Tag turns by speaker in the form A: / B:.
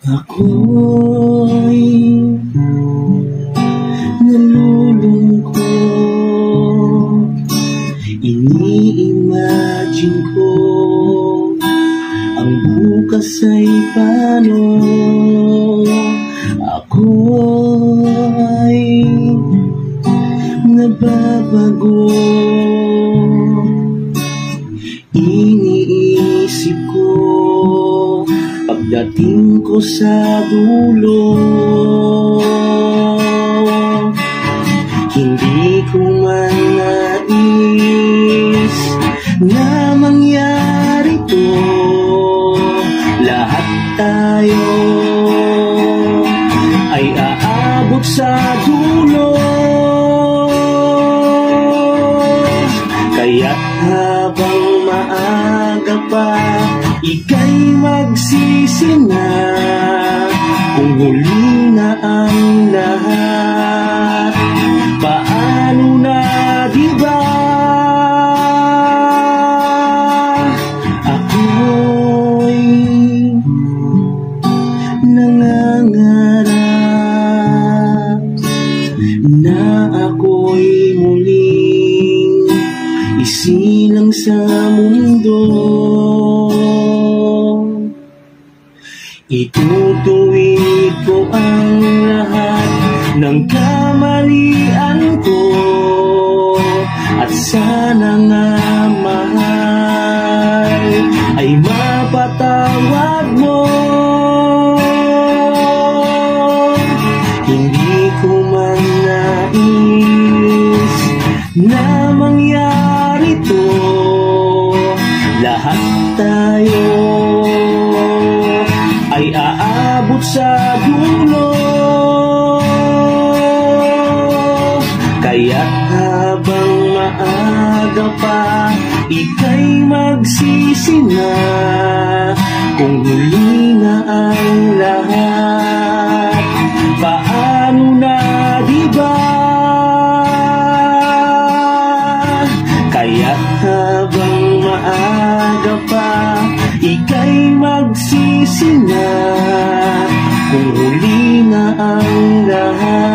A: Ako'y nalulungkot, ini-imagine ko ang bukas ay paano. Ako'y nababago, iniisip ko pagdating ko sa dulo. Hindi ko man nais na mangyari to. Lahat tayo ay aabot sa dulo. Kaya't habang maaga pa, ika'y magsisi na kung huli na ang lahat. Paano na, diba? Ako'y nangangarap na ako'y muling isilang sa mundo. Itutuwid ko ang lahat ng kamalian ko, at sana nga, mahal, ay mapatawad mo. Hindi ko man nais na mangyari to. Lahat tayo ay aabot sa dulo. Kaya't habang maaga pa, ika'y magsisi na kung huli na ang lahat. Paano na, diba? Kaya't habang maaga pa, ika'y magsisi na kung huli na ang lahat.